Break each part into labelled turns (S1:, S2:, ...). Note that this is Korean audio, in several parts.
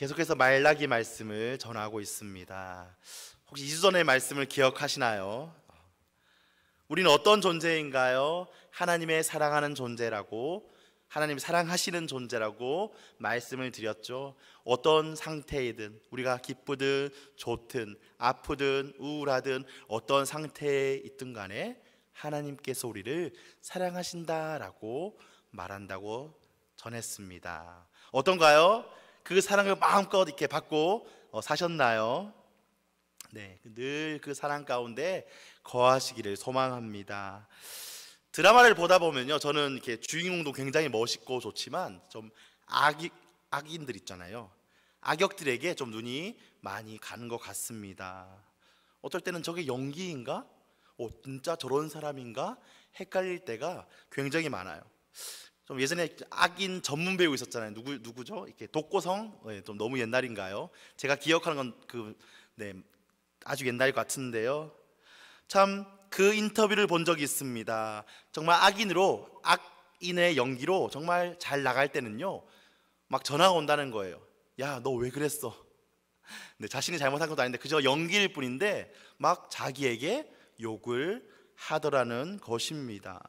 S1: 계속해서 말라기 말씀을 전하고 있습니다. 혹시 2주 전의 말씀을 기억하시나요? 우리는 어떤 존재인가요? 하나님의 사랑하는 존재라고, 하나님이 사랑하시는 존재라고 말씀을 드렸죠. 어떤 상태이든, 우리가 기쁘든 좋든 아프든 우울하든 어떤 상태에 있든 간에 하나님께서 우리를 사랑하신다라고 말한다고 전했습니다. 어떤가요? 그 사랑을 마음껏 이렇게 받고 사셨나요? 네, 늘 그 사랑 가운데 거하시기를 소망합니다. 드라마를 보다 보면요, 저는 이렇게 주인공도 굉장히 멋있고 좋지만 좀 악인들 있잖아요. 악역들에게 좀 눈이 많이 가는 것 같습니다. 어떨 때는 저게 연기인가? 진짜 저런 사람인가? 헷갈릴 때가 굉장히 많아요. 좀 예전에 악인 전문 배우 있었잖아요. 누구죠? 이렇게 독고성? 네, 좀 너무 옛날인가요? 제가 기억하는 건 아주 옛날 같은데요. 참 그 인터뷰를 본 적이 있습니다. 정말 악인의 연기로 정말 잘 나갈 때는요, 막 전화가 온다는 거예요. 야, 너 왜 그랬어? 네, 자신이 잘못한 것도 아닌데 그저 연기일 뿐인데 막 자기에게 욕을 하더라는 것입니다.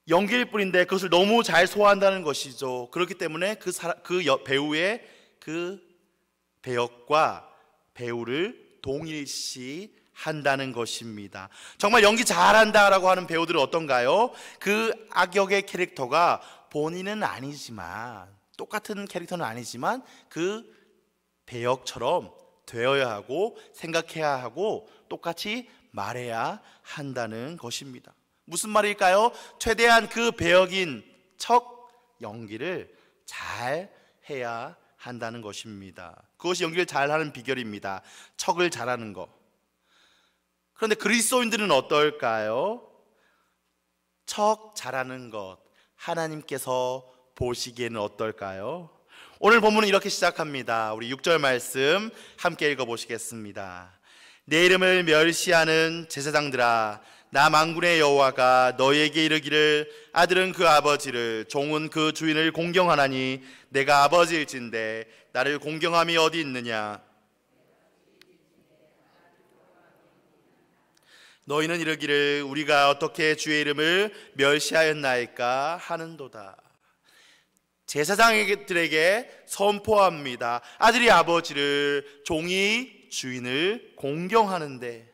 S1: 연기일 뿐인데 그것을 너무 잘 소화한다는 것이죠. 그렇기 때문에 배우의 그 배역과 배우를 동일시 한다는 것입니다. 정말 연기 잘한다라고 하는 배우들은 어떤가요? 그 악역의 캐릭터가 본인은 아니지만, 똑같은 캐릭터는 아니지만 그 배역처럼 되어야 하고 생각해야 하고 똑같이 말해야 한다는 것입니다. 무슨 말일까요? 최대한 그 배역인 척 연기를 잘 해야 한다는 것입니다. 그것이 연기를 잘하는 비결입니다. 척을 잘하는 것. 그런데 그리스도인들은 어떨까요? 척 잘하는 것, 하나님께서 보시기에는 어떨까요? 오늘 본문은 이렇게 시작합니다. 우리 6절 말씀 함께 읽어보시겠습니다. 내 이름을 멸시하는 제사장들아, 나 만군의 여호와가 너에게 이르기를 아들은 그 아버지를, 종은 그 주인을 공경하나니 내가 아버지일진데 나를 공경함이 어디 있느냐? 너희는 이르기를 우리가 어떻게 주의 이름을 멸시하였나이까 하는도다. 제사장들에게 선포합니다. 아들이 아버지를, 종이 주인을 공경하는데,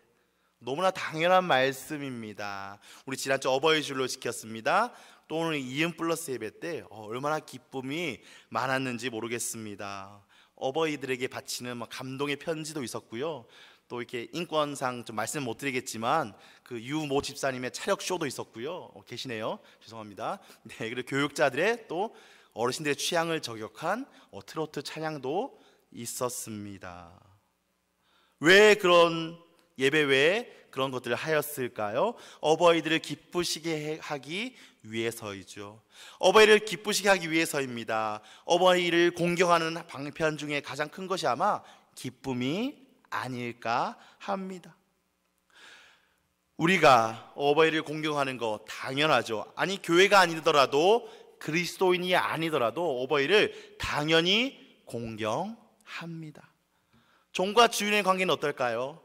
S1: 너무나 당연한 말씀입니다. 우리 지난주 어버이 줄로 지켰습니다. 또 오늘 이음 플러스 예배 때 얼마나 기쁨이 많았는지 모르겠습니다. 어버이들에게 바치는 감동의 편지도 있었고요. 또 이렇게 인권상 좀 말씀 못 드리겠지만 그 유모 집사님의 차력 쇼도 있었고요. 계시네요. 죄송합니다. 네, 그리고 교육자들의 또 어르신들의 취향을 저격한 트로트 찬양도 있었습니다. 왜 그런 예배 외에 그런 것들을 하였을까요? 어버이들을 기쁘시게 하기 위해서이죠. 어버이를 기쁘시게 하기 위해서입니다. 어버이를 공경하는 방편 중에 가장 큰 것이 아마 기쁨이 아닐까 합니다. 우리가 어버이를 공경하는 거 당연하죠. 아니, 교회가 아니더라도, 그리스도인이 아니더라도 어버이를 당연히 공경합니다. 종과 주인의 관계는 어떨까요?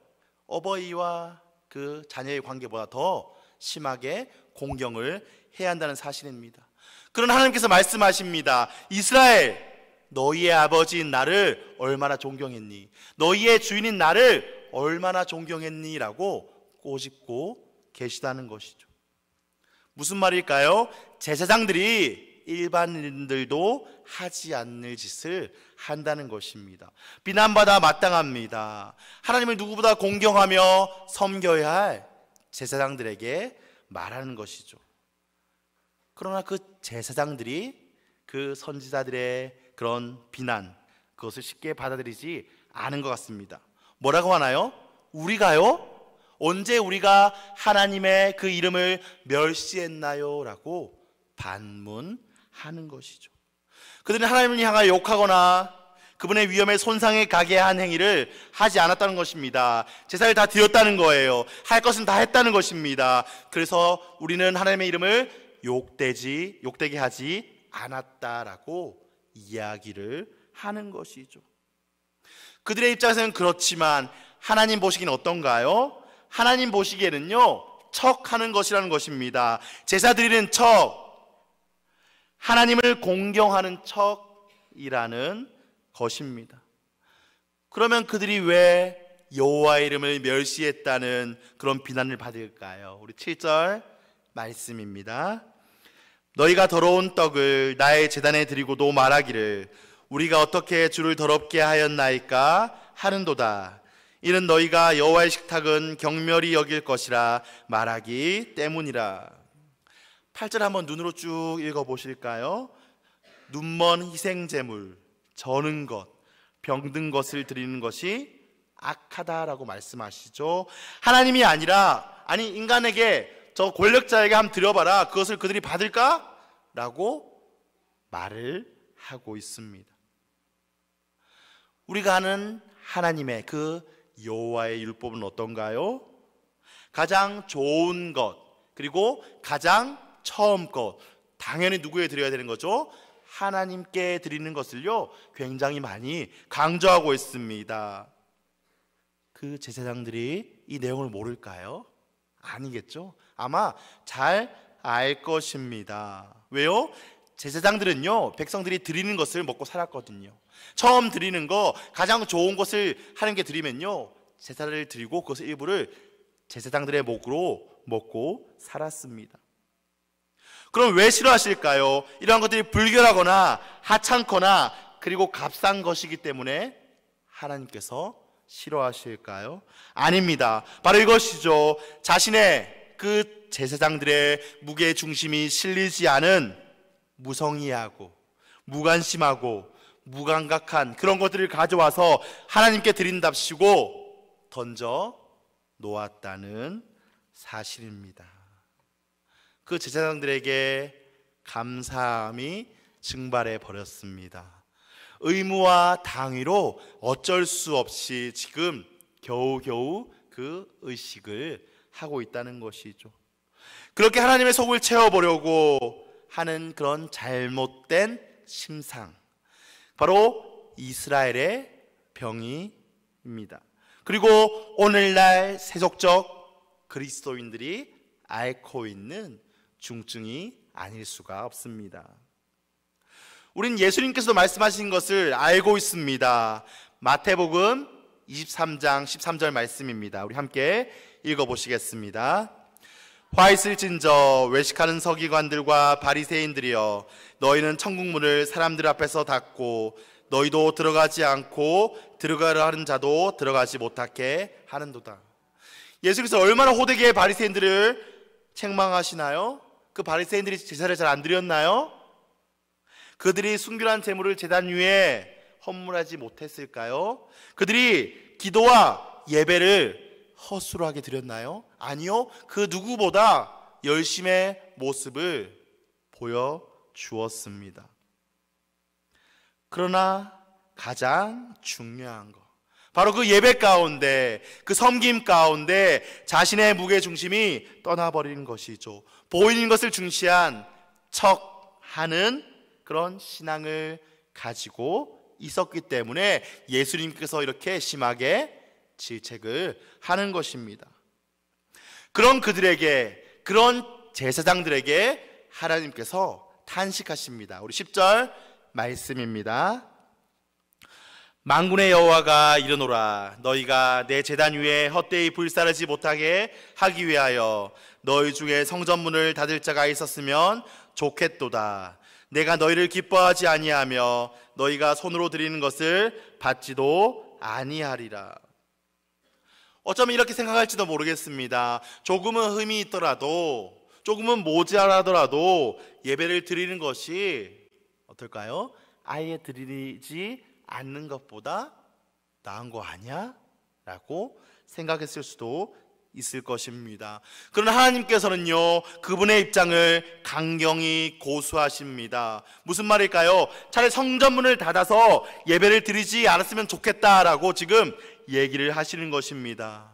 S1: 어버이와 그 자녀의 관계보다 더 심하게 공경을 해야 한다는 사실입니다. 그러나 하나님께서 말씀하십니다. 이스라엘, 너희의 아버지인 나를 얼마나 존경했니? 너희의 주인인 나를 얼마나 존경했니? 라고 꼬집고 계시다는 것이죠. 무슨 말일까요? 제사장들이 일반인들도 하지 않는 짓을 한다는 것입니다. 비난받아 마땅합니다. 하나님을 누구보다 공경하며 섬겨야 할 제사장들에게 말하는 것이죠. 그러나 그 제사장들이 그 선지자들의 그런 비난, 그것을 쉽게 받아들이지 않은 것 같습니다. 뭐라고 하나요? 우리가요? 언제 우리가 하나님의 그 이름을 멸시했나요? 라고 반문하는 것이죠. 그들은 하나님을 향하여 욕하거나 그분의 위엄에 손상에 가게 한 행위를 하지 않았다는 것입니다. 제사를 다 드렸다는 거예요. 할 것은 다 했다는 것입니다. 그래서 우리는 하나님의 이름을 욕되게 하지 않았다라고 이야기를 하는 것이죠. 그들의 입장에서는 그렇지만 하나님 보시기는 어떤가요? 하나님 보시기에는요, 척하는 것이라는 것입니다. 제사 드리는 척, 하나님을 공경하는 척이라는 것입니다. 그러면 그들이 왜 여호와의 이름을 멸시했다는 그런 비난을 받을까요? 우리 7절 말씀입니다. 너희가 더러운 떡을 나의 제단에 드리고도 말하기를 우리가 어떻게 주를 더럽게 하였나이까 하는도다. 이는 너희가 여호와의 식탁은 경멸히 여길 것이라 말하기 때문이라. 8절 한번 눈으로 쭉 읽어보실까요? 눈먼 희생제물, 저는 것, 병든 것을 드리는 것이 악하다라고 말씀하시죠. 하나님이 아니라, 아니 인간에게, 저 권력자에게 한번 드려봐라, 그것을 그들이 받을까? 라고 말을 하고 있습니다. 우리가 아는 하나님의 그 여호와의 율법은 어떤가요? 가장 좋은 것, 그리고 가장 처음 것, 당연히 누구에 드려야 되는 거죠? 하나님께 드리는 것을요 굉장히 많이 강조하고 있습니다. 그 제사장들이 이 내용을 모를까요? 아니겠죠? 아마 잘 알 것입니다. 왜요? 제사장들은요 백성들이 드리는 것을 먹고 살았거든요. 처음 드리는 거, 가장 좋은 것을 하나님께 드리면요 제사를 드리고 그것의 일부를 제사장들의 목으로 먹고 살았습니다. 그럼 왜 싫어하실까요? 이러한 것들이 불결하거나 하찮거나 그리고 값싼 것이기 때문에 하나님께서 싫어하실까요? 아닙니다. 바로 이것이죠. 자신의 그 제사장들의 무게 중심이 실리지 않은 무성의하고 무관심하고 무감각한 그런 것들을 가져와서 하나님께 드린답시고 던져 놓았다는 사실입니다. 그 제사장들에게 감사함이 증발해 버렸습니다. 의무와 당위로 어쩔 수 없이 지금 겨우겨우 그 의식을 하고 있다는 것이죠. 그렇게 하나님의 속을 채워보려고 하는 그런 잘못된 심상, 바로 이스라엘의 병이입니다. 그리고 오늘날 세속적 그리스도인들이 앓고 있는 중증이 아닐 수가 없습니다. 우린 예수님께서도 말씀하신 것을 알고 있습니다. 마태복음 23장 13절 말씀입니다. 우리 함께 읽어보시겠습니다. 화 있을진저 외식하는 서기관들과 바리새인들이여, 너희는 천국문을 사람들 앞에서 닫고 너희도 들어가지 않고 들어가려 하는 자도 들어가지 못하게 하는도다. 예수께서 얼마나 호되게 바리새인들을 책망하시나요? 그 바리새인들이 제사를 잘 안 드렸나요? 그들이 순결한 제물을 제단 위에 헌물하지 못했을까요? 그들이 기도와 예배를 허술로 하게 드렸나요? 아니요. 그 누구보다 열심의 모습을 보여주었습니다. 그러나 가장 중요한 것, 바로 그 예배 가운데, 그 섬김 가운데 자신의 무게중심이 떠나버리는 것이죠. 보이는 것을 중시한 척하는 그런 신앙을 가지고 있었기 때문에 예수님께서 이렇게 심하게 질책을 하는 것입니다. 그런 그들에게, 그런 제사장들에게 하나님께서 탄식하십니다. 우리 10절 말씀입니다. 만군의 여호와가 이르노라, 너희가 내 제단 위에 헛되이 불사르지 못하게 하기 위하여 너희 중에 성전문을 닫을 자가 있었으면 좋겠도다. 내가 너희를 기뻐하지 아니하며 너희가 손으로 드리는 것을 받지도 아니하리라. 어쩌면 이렇게 생각할지도 모르겠습니다. 조금은 흠이 있더라도, 조금은 모자라더라도 예배를 드리는 것이 어떨까요? 아예 드리지 않는 것보다 나은 거 아니야? 라고 생각했을 수도 있을 것입니다. 그러나 하나님께서는요, 그분의 입장을 강경히 고수하십니다. 무슨 말일까요? 차라리 성전문을 닫아서 예배를 드리지 않았으면 좋겠다라고 지금 얘기를 하시는 것입니다.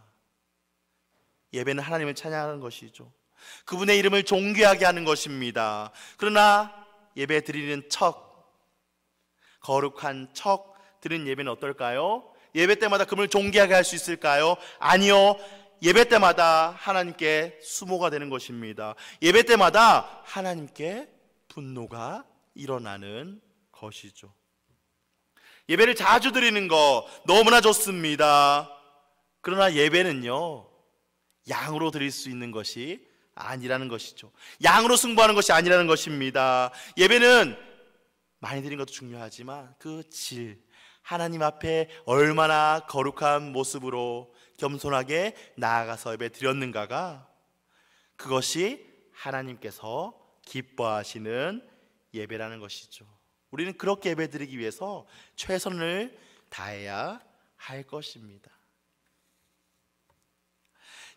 S1: 예배는 하나님을 찬양하는 것이죠. 그분의 이름을 존귀하게 하는 것입니다. 그러나 예배 드리는 척, 거룩한 척 드린 예배는 어떨까요? 예배 때마다 그분을 존귀하게 할 수 있을까요? 아니요. 예배 때마다 하나님께 수모가 되는 것입니다. 예배 때마다 하나님께 분노가 일어나는 것이죠. 예배를 자주 드리는 거 너무나 좋습니다. 그러나 예배는요, 양으로 드릴 수 있는 것이 아니라는 것이죠. 양으로 승부하는 것이 아니라는 것입니다. 예배는 많이 드리는 것도 중요하지만 그 질, 하나님 앞에 얼마나 거룩한 모습으로 겸손하게 나아가서 예배 드렸는가가, 그것이 하나님께서 기뻐하시는 예배라는 것이죠. 우리는 그렇게 예배 드리기 위해서 최선을 다해야 할 것입니다.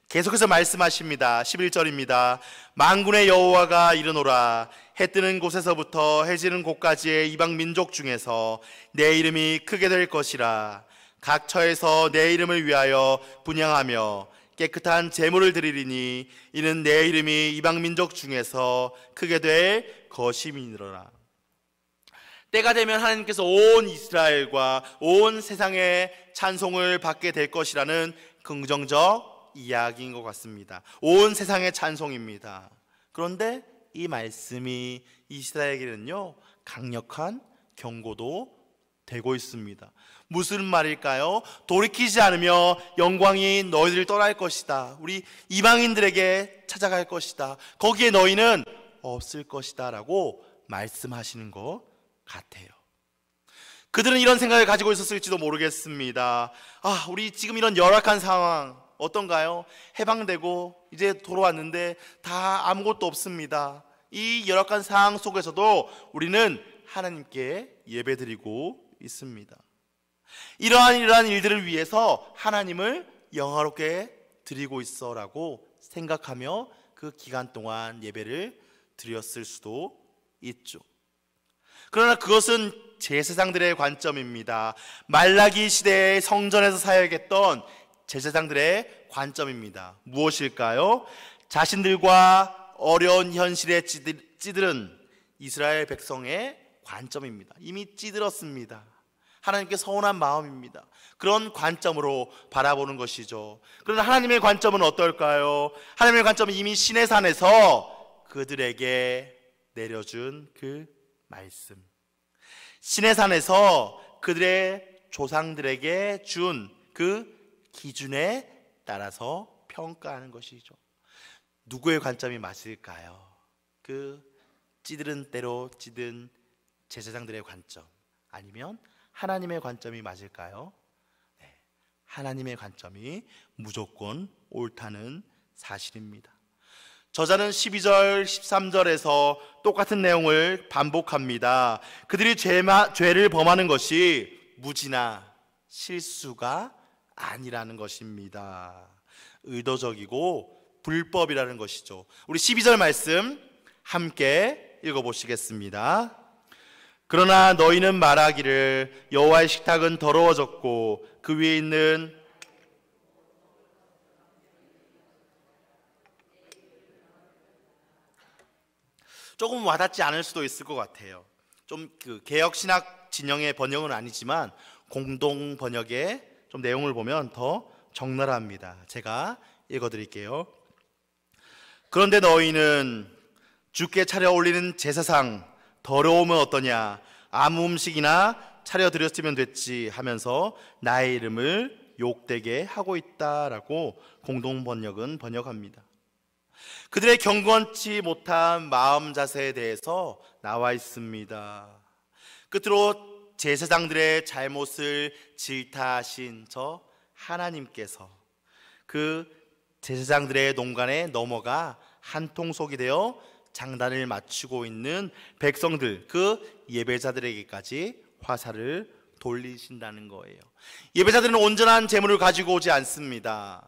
S1: 계속해서 말씀하십니다. 11절입니다. 만군의 여호와가 이르노라. 해 뜨는 곳에서부터 해 지는 곳까지의 이방 민족 중에서 내 이름이 크게 될 것이라. 각 처에서 내 이름을 위하여 분향하며 깨끗한 제물을 드리리니 이는 내 이름이 이방 민족 중에서 크게 될 것임이니라. 때가 되면 하나님께서 온 이스라엘과 온 세상의 찬송을 받게 될 것이라는 긍정적 이야기인 것 같습니다. 온 세상의 찬송입니다. 그런데 이 말씀이 이스라엘에게는요, 강력한 경고도 되고 있습니다. 무슨 말일까요? 돌이키지 않으며 영광이 너희들을 떠날 것이다. 우리 이방인들에게 찾아갈 것이다. 거기에 너희는 없을 것이다 라고 말씀하시는 것 같아요. 그들은 이런 생각을 가지고 있었을지도 모르겠습니다. 우리 지금 이런 열악한 상황 어떤가요? 해방되고 이제 돌아왔는데 다 아무것도 없습니다. 이 열악한 상황 속에서도 우리는 하나님께 예배드리고 있습니다. 이러한 일들을 위해서 하나님을 영화롭게 드리고 있어라고 생각하며 그 기간 동안 예배를 드렸을 수도 있죠. 그러나 그것은 제사장들의 관점입니다. 말라기 시대의 성전에서 사역했던 제사장들의 관점입니다. 무엇일까요? 자신들과 어려운 현실에 찌들은 이스라엘 백성의 관점입니다. 이미 찌들었습니다. 하나님께 서운한 마음입니다. 그런 관점으로 바라보는 것이죠. 그러나 하나님의 관점은 어떨까요? 하나님의 관점은 이미 시내산에서 그들에게 내려준 그 말씀, 시내산에서 그들의 조상들에게 준 그 기준에 따라서 평가하는 것이죠. 누구의 관점이 맞을까요? 그 찌들은 대로 찌든 제사장들의 관점, 아니면 하나님의 관점이 맞을까요? 네, 하나님의 관점이 무조건 옳다는 사실입니다. 저자는 12절, 13절에서 똑같은 내용을 반복합니다. 그들이 죄를 범하는 것이 무지나 실수가 아니라는 것입니다. 의도적이고 불법이라는 것이죠. 우리 12절 말씀 함께 읽어보시겠습니다. 그러나 너희는 말하기를 여호와의 식탁은 더러워졌고 그 위에 있는 조금 와닿지 않을 수도 있을 것 같아요. 좀 그 개혁신학 진영의 번역은 아니지만 공동 번역의 좀 내용을 보면 더 적나라합니다. 제가 읽어드릴게요. 그런데 너희는 주께 차려 올리는 제사상 더러우면 어떠냐? 아무 음식이나 차려 드렸으면 됐지 하면서 나의 이름을 욕되게 하고 있다라고 공동 번역은 번역합니다. 그들의 경건치 못한 마음 자세에 대해서 나와 있습니다. 끝으로 제사장들의 잘못을 질타하신 저 하나님께서 그 제사장들의 농간에 넘어가 한통속이 되어 장단을 맞추고 있는 백성들, 그 예배자들에게까지 화살을 돌리신다는 거예요. 예배자들은 온전한 재물을 가지고 오지 않습니다.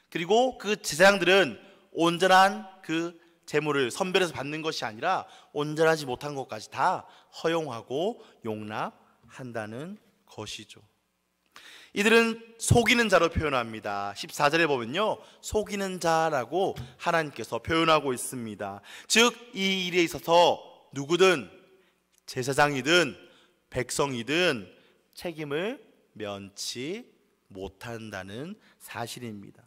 S1: 그리고 그 제사장들은 온전한 그 재물을 선별해서 받는 것이 아니라 온전하지 못한 것까지 다 허용하고 용납한다는 것이죠. 이들은 속이는 자로 표현합니다. 14절에 보면요, 속이는 자라고 하나님께서 표현하고 있습니다. 즉 이 일에 있어서 누구든 제사장이든 백성이든 책임을 면치 못한다는 사실입니다.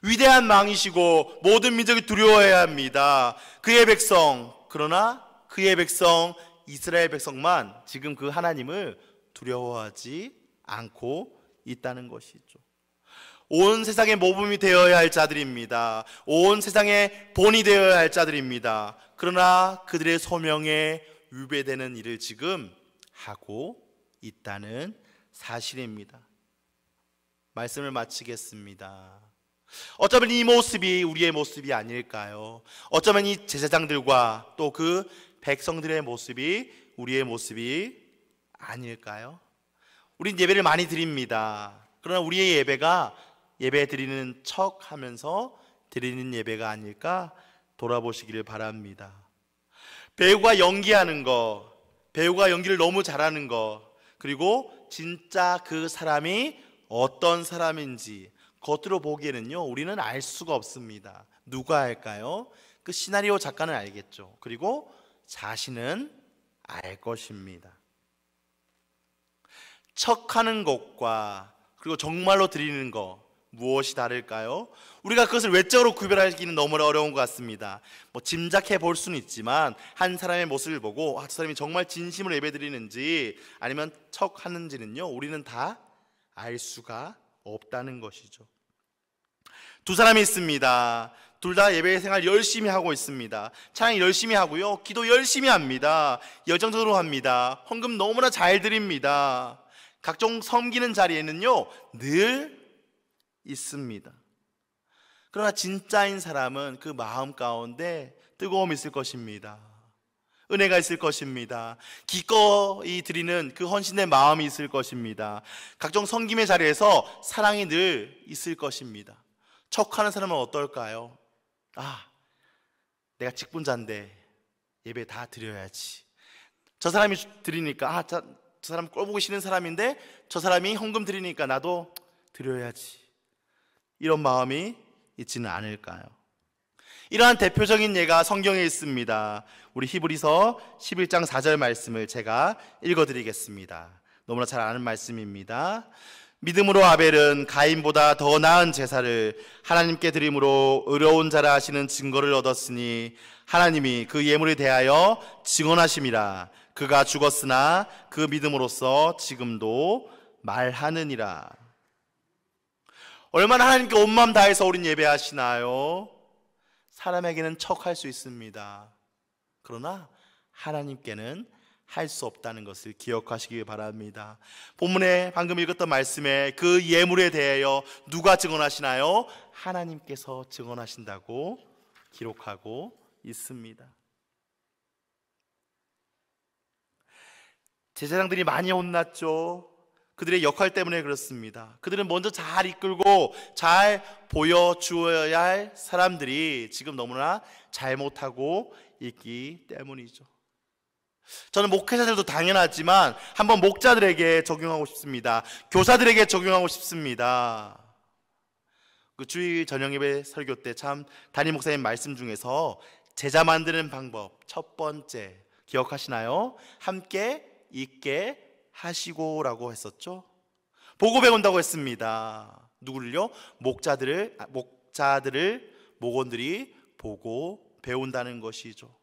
S1: 위대한 왕이시고 모든 민족이 두려워해야 합니다. 그의 백성, 그러나 그의 백성 이스라엘 백성만 지금 그 하나님을 두려워하지 않고 있다는 것이죠. 온 세상의 모범이 되어야 할 자들입니다. 온 세상의 본이 되어야 할 자들입니다. 그러나 그들의 소명에 위배되는 일을 지금 하고 있다는 사실입니다. 말씀을 마치겠습니다. 어쩌면 이 모습이 우리의 모습이 아닐까요? 어쩌면 이 제사장들과 또 그 백성들의 모습이 우리의 모습이 아닐까요? 우린 예배를 많이 드립니다. 그러나 우리의 예배가 예배 드리는 척 하면서 드리는 예배가 아닐까 돌아보시기를 바랍니다. 배우가 연기하는 거, 배우가 연기를 너무 잘하는 거, 그리고 진짜 그 사람이 어떤 사람인지 겉으로 보기에는요, 우리는 알 수가 없습니다. 누가 알까요? 그 시나리오 작가는 알겠죠. 그리고 자신은 알 것입니다. 척하는 것과 그리고 정말로 드리는 것, 무엇이 다를까요? 우리가 그것을 외적으로 구별하기는 너무 어려운 것 같습니다. 짐작해 볼 수는 있지만 한 사람의 모습을 보고 저 사람이 정말 진심으로 예배드리는지 아니면 척하는지는요, 우리는 다 알 수가 없다는 것이죠. 두 사람이 있습니다. 둘 다 예배 생활 열심히 하고 있습니다. 찬양 열심히 하고요, 기도 열심히 합니다. 열정적으로 합니다. 헌금 너무나 잘 드립니다. 각종 섬기는 자리에는요 늘 있습니다. 그러나 진짜인 사람은 그 마음 가운데 뜨거움이 있을 것입니다. 은혜가 있을 것입니다. 기꺼이 드리는 그 헌신의 마음이 있을 것입니다. 각종 섬김의 자리에서 사랑이 늘 있을 것입니다. 척하는 사람은 어떨까요? 내가 직분자인데 예배 다 드려야지. 저 사람이 드리니까 저 사람 꼴 보기 싫은 사람인데 저 사람이 헌금 드리니까 나도 드려야지. 이런 마음이 있지는 않을까요? 이러한 대표적인 예가 성경에 있습니다. 우리 히브리서 11장 4절 말씀을 제가 읽어드리겠습니다. 너무나 잘 아는 말씀입니다. 믿음으로 아벨은 가인보다 더 나은 제사를 하나님께 드림으로 의로운 자라 하시는 증거를 얻었으니 하나님이 그 예물에 대하여 증언하심이라. 그가 죽었으나 그 믿음으로써 지금도 말하느니라. 얼마나 하나님께 온 마음 다해서 우린 예배하시나요? 사람에게는 척할 수 있습니다. 그러나 하나님께는 할 수 없다는 것을 기억하시기 바랍니다. 본문에 방금 읽었던 말씀에 그 예물에 대하여 누가 증언하시나요? 하나님께서 증언하신다고 기록하고 있습니다. 제사장들이 많이 혼났죠. 그들의 역할 때문에 그렇습니다. 그들은 먼저 잘 이끌고 잘 보여주어야 할 사람들이 지금 너무나 잘못하고 있기 때문이죠. 저는 목회자들도 당연하지만 한번 목자들에게 적용하고 싶습니다. 교사들에게 적용하고 싶습니다. 그 주일 저녁예배 설교 때 참 담임 목사님 말씀 중에서 제자 만드는 방법 첫 번째 기억하시나요? 함께 있게 하시고라고 했었죠. 보고 배운다고 했습니다. 누구를요? 목자들을 목원들이 보고 배운다는 것이죠.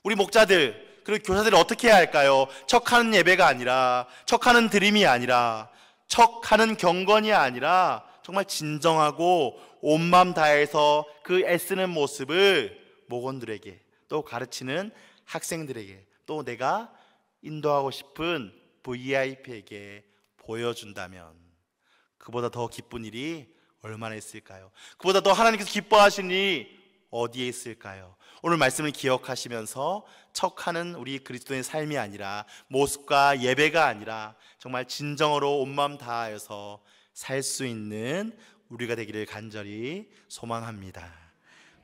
S1: 우리 목자들 그리고 교사들이 어떻게 해야 할까요? 척하는 예배가 아니라, 척하는 드림이 아니라, 척하는 경건이 아니라 정말 진정하고 온 마음 다해서 그 애쓰는 모습을 목원들에게, 또 가르치는 학생들에게, 또 내가 인도하고 싶은 VIP에게 보여준다면 그보다 더 기쁜 일이 얼마나 있을까요? 그보다 더 하나님께서 기뻐하시는 일이 어디에 있을까요? 오늘 말씀을 기억하시면서 척하는 우리 그리스도의 삶이 아니라, 모습과 예배가 아니라 정말 진정으로 온 마음 다하여서 살 수 있는 우리가 되기를 간절히 소망합니다.